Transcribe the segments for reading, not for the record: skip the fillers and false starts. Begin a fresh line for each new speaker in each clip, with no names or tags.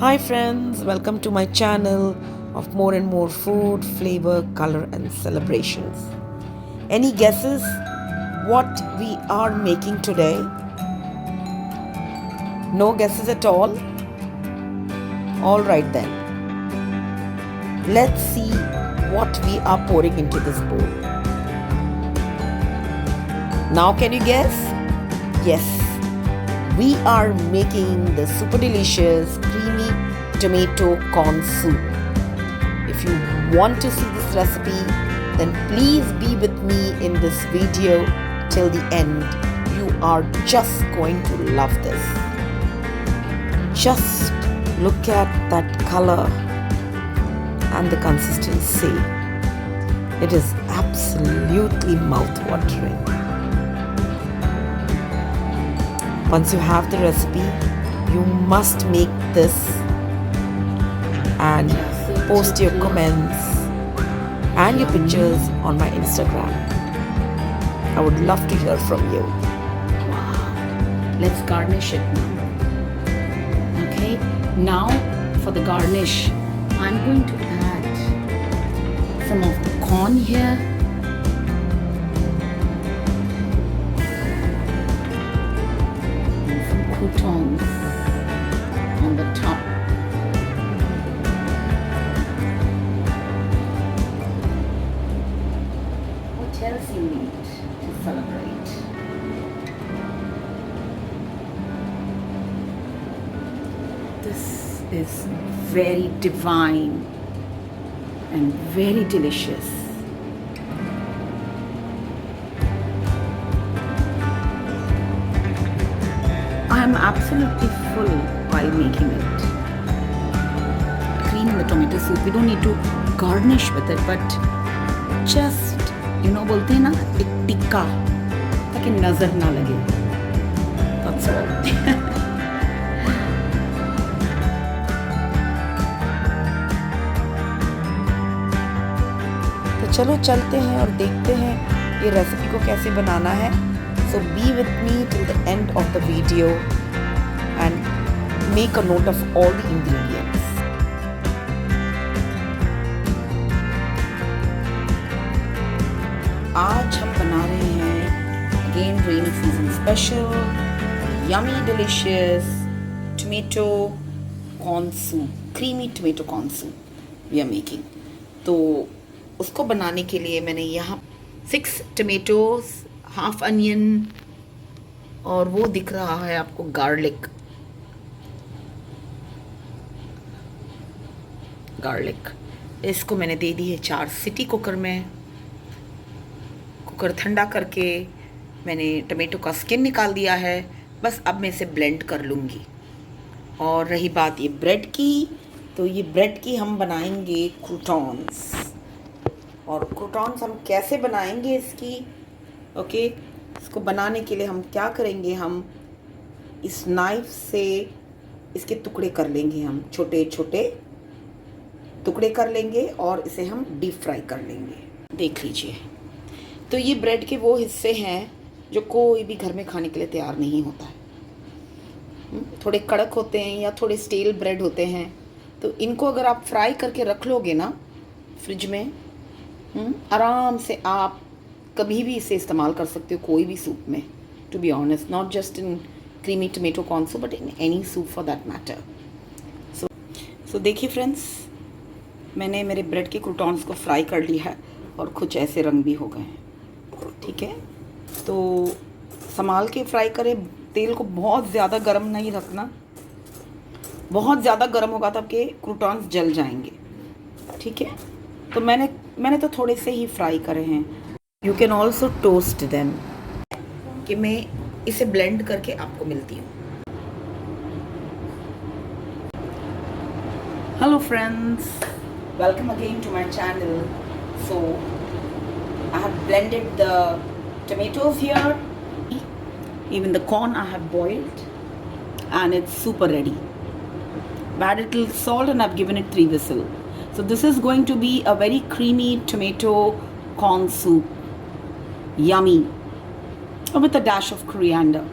Hi friends, welcome to my channel of more and more food, flavor, color and celebrations. Any guesses what we are making today? No guesses at all? Alright then. Let's see what we are pouring into this bowl. Now can you guess? Yes, we are making the super delicious creamy tomato corn soup. If you want to see this recipe, then please be with me in this video till the end. You are just going to love this. Just look at that color and the consistency. It is absolutely mouth-watering. Once you have the recipe, you must make this and post your comments and your pictures on my Instagram. I would love to hear from you.
Wow. Let's garnish it now. Okay, now for the garnish, I'm going to add some of the corn here. And some croutons on the top. What else you need to celebrate? This is very divine and very delicious. I am absolutely full while making it. Cream in the tomato soup. We don't need to garnish with it, but just, बोलते हैं ना, एक टिक्का ताकि नजर ना लगे. That's all.
तो चलो चलते हैं और देखते हैं ये रेसिपी को कैसे बनाना है. So be with me till the end of the video and make a note of all the ingredients. आज हम बना रहे हैं again rainy season special yummy delicious tomato corn soup, creamy tomato corn soup we are making. तो उसको बनाने के लिए मैंने यहाँ 6 tomatoes, हाफ अनियन और वो दिख रहा है आपको गार्लिक. इसको मैंने दे दी है 4 सीटी कुकर में. कुकर ठंडा करके मैंने टमाटो का स्किन निकाल दिया है. बस अब मैं इसे ब्लेंड कर लूँगी. और रही बात ये ब्रेड की, तो ये ब्रेड की हम बनाएंगे क्रूटॉन्स. और क्रूटॉन्स हम कैसे बनाएंगे इसकी, ओके, इसको बनाने के लिए हम क्या करेंगे, हम इस नाइफ से इसके टुकड़े कर लेंगे. हम छोटे छोटे टुकड़े कर लेंगे और इसे हम डीप फ्राई कर लेंगे. देख लीजिए. तो ये ब्रेड के वो हिस्से हैं जो कोई भी घर में खाने के लिए तैयार नहीं होता है. थोड़े कड़क होते हैं या थोड़े स्टेल ब्रेड होते हैं. तो इनको अगर आप फ्राई करके रख लोगे ना फ्रिज में, आराम से आप कभी भी इसे इस्तेमाल कर सकते हो कोई भी सूप में. To be honest, not just in creamy tomato corn soup but in any soup for that matter. So देखिए फ्रेंड्स, मैंने मेरे ब्रेड के क्रूटॉन्स को फ्राई कर लिया है और कुछ ऐसे रंग भी हो गए हैं. ठीक है, तो संभाल के फ्राई करें. तेल को बहुत ज़्यादा गर्म नहीं रखना. बहुत ज़्यादा गर्म होगा तब के क्रूटॉन्स जल जाएंगे. ठीक है, तो मैंने तो थोड़े से ही फ्राई करे हैं. You can also toast them. कि मैं इसे ब्लेंड करके आपको मिलती हूँ. Hello friends, welcome again to my channel. So I have blended the tomatoes here. Even the corn I have boiled and it's super ready. I added little salt and I've given it 3 whistles. So this is going to be a very creamy tomato corn soup. Yummy. With a dash of coriander.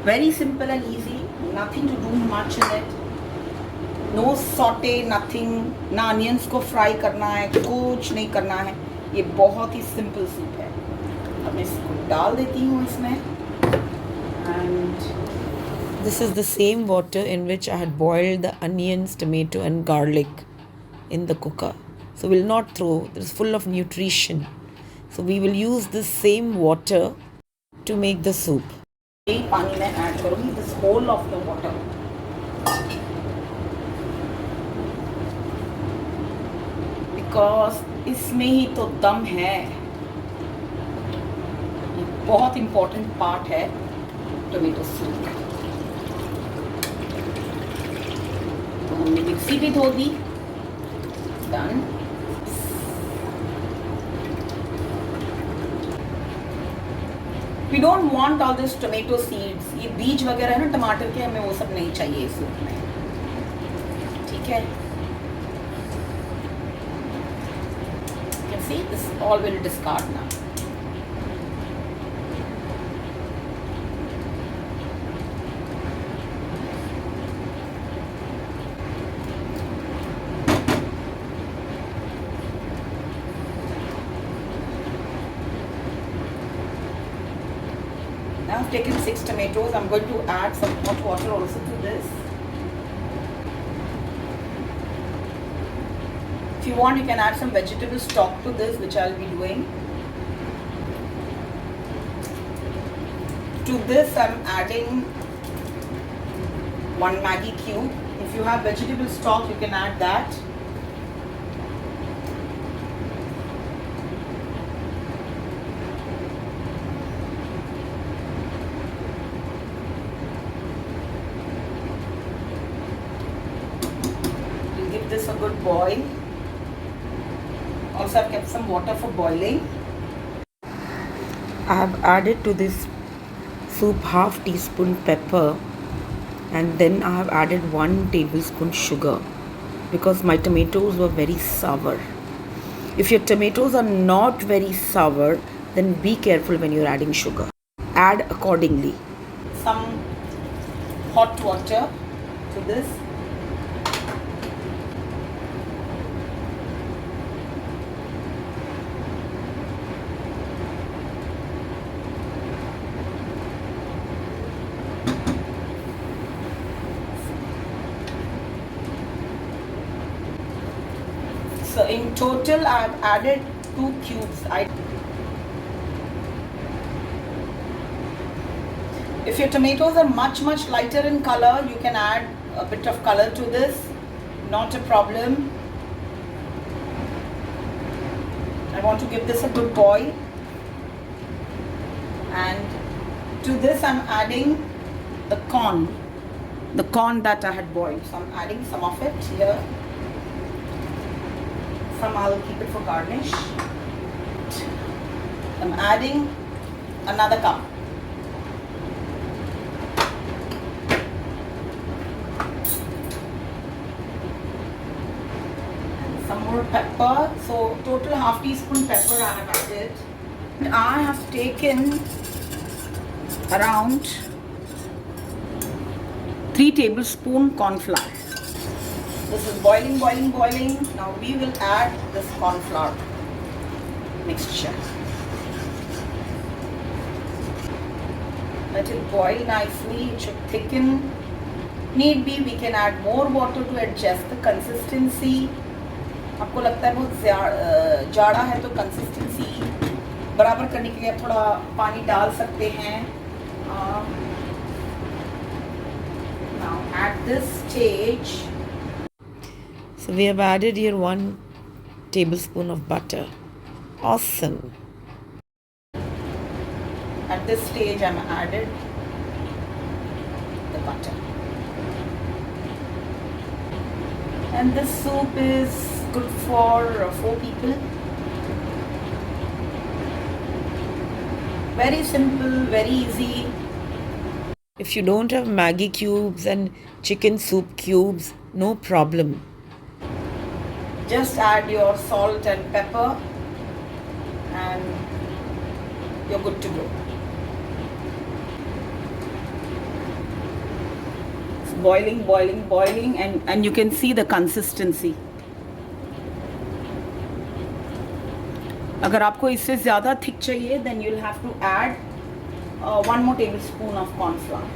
Very simple and easy, nothing to do much in it. No saute nothing, ना onions को fry करना है, कुछ नहीं करना है। ये बहुत ही सिंपल सूप है। अब मैं इसको डाल देती हूँ इसमें। And
This is the same water in which I had boiled the onions, tomato, and garlic in the cooker. So we'll not throw, it's full of nutrition. So we will use this same water to make the soup.
यही पानी मैं add करूँगी, this whole of the water. Because इसमें ही तो दम है। बहुत इम्पोर्टेंट पार्ट है टोमेटो सूप का। तो हमने मिक्सी भी धो दी। Done. We don't want all this tomato seeds. ये बीज वगैरह है ना टमाटर के, हमें वो सब नहीं चाहिए इस सूप में। ठीक है, see this all will discard now. Now I've taken 6 tomatoes. I'm going to add some hot water also to this. If you want, you can add some vegetable stock to this, which I'll be doing. To this, I'm adding 1 Maggi cube. If you have vegetable stock, you can add that. We'll give this a good boil. Also, I've kept some water for boiling.
I have added to this soup half teaspoon pepper, and then I have added 1 tablespoon sugar because my tomatoes were very sour. If your tomatoes are not very sour, then be careful when you're adding sugar. Add accordingly.
Some hot water to this. So in total, I've added 2 cubes. If your tomatoes are much lighter in color, you can add a bit of color to this. Not a problem. I want to give this a good boil. And to this, I'm adding the corn that I had boiled. So I'm adding some of it here. Some I'll keep it for garnish. I'm adding another cup. And some more pepper. So total half teaspoon pepper I have added. And I have taken around 3 tablespoon corn flour. This is boiling. Now we will add this corn flour mixture. Let it boil nicely. It should thicken. Need be, we can add more water to adjust the consistency. आपको लगता है बहुत जाड़ा है तो consistency बराबर करने के लिए आप थोड़ा पानी डाल सकते हैं. Now at this stage,
So we have added here 1 tablespoon of butter. Awesome.
At this stage, I'm added the butter. And this soup is good for 4 people. Very simple, very easy.
If you don't have Maggi cubes and chicken soup cubes, no problem.
Just add your salt and pepper and you're good to go.
boiling, and you can see the consistency. अगर आपको इससे ज़्यादा thick चाहिए then you'll have to add 1 more tablespoon of corn flour.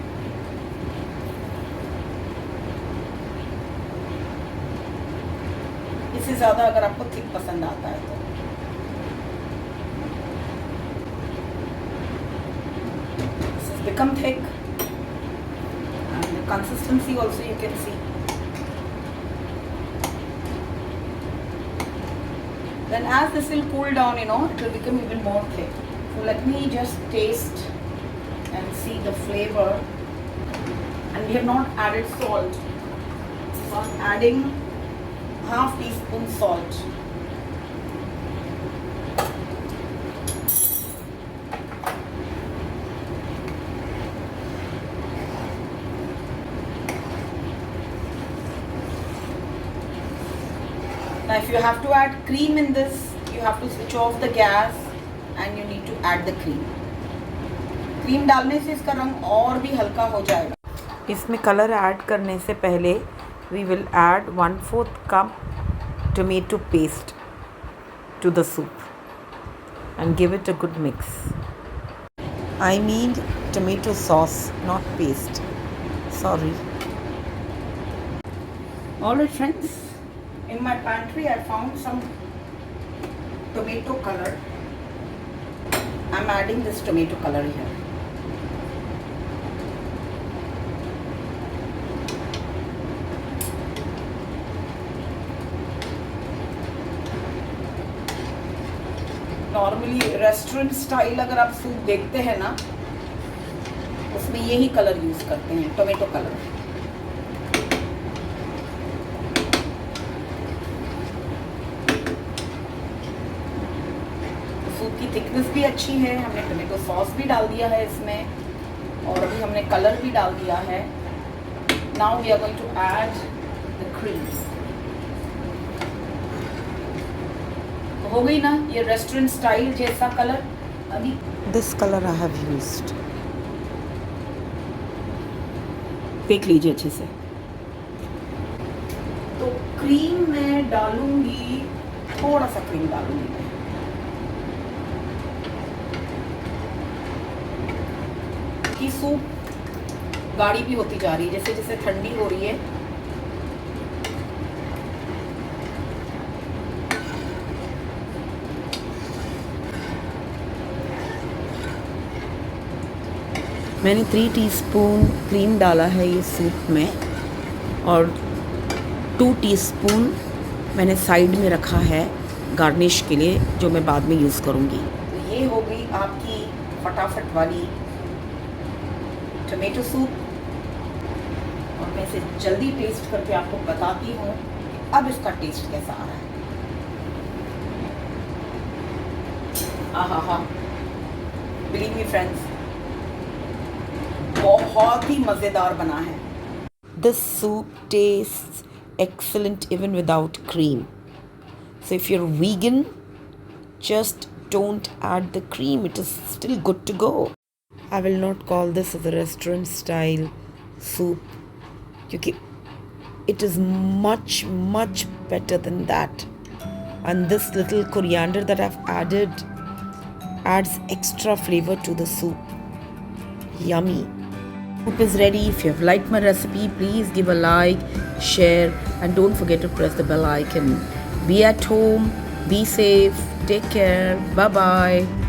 इससे ज़्यादा अगर आपको thick पसंद आता है तो this has become thick and the consistency also you can see. Then as this will cool down, it will become even more thick. So let me just taste and see the flavor. And we have not added salt. So I'm adding half teaspoon salt. Now if you have to add cream in this, you have to switch off the gas and you need to add the cream. Cream डालने से इसका रंग और भी हल्का हो जाएगा. इसमें कलर ऐड करने से पहले we will add 1/4 cup tomato paste to the soup and give it a good mix. I mean tomato sauce, not paste. Sorry. Alright friends. In my pantry, I found some tomato color. I'm adding this tomato color here. Normally, restaurant style अगर आप soup देखते हैं ना, उसमें यही colour use करते हैं, tomato colour. Soup की थिकनेस भी अच्छी है. हमने टोमेटो सॉस भी डाल दिया है इसमें और अभी हमने कलर भी डाल दिया है. Now we are going to add the cream. हो गई ना ये रेस्टोरेंट स्टाइल जैसा कलर. अभी this colour I have used. देख लीजिए अच्छे से. तो क्रीम मैं डालूंगी, थोड़ा सा क्रीम डालूंगी मैं. की सूप गाढ़ी भी होती जा रही है जैसे जैसे ठंडी हो रही है. मैंने 3 टीस्पून क्रीम डाला है ये सूप में और 2 टीस्पून मैंने साइड में रखा है गार्निश के लिए जो मैं बाद में यूज़ करूँगी. तो ये हो गई आपकी फटाफट वाली टमेटो सूप और मैं इसे जल्दी टेस्ट करके आपको बताती हूँ कि अब इसका टेस्ट कैसा आ रहा है. आहा, बिलीव मी फ्रेंड्स, बहुत ही मज़ेदार बना है. This soup tests excellent even without cream. So if you're vegan, just don't add the cream. It is still good to go. I will not call this as a restaurant style soup because it is much better than that. And this little coriander that I've added adds extra flavor to the soup. Yummy. Soup is ready. If you have liked my recipe, please give a like, share, and don't forget to press the bell icon. Be at home, be safe, take care, bye bye.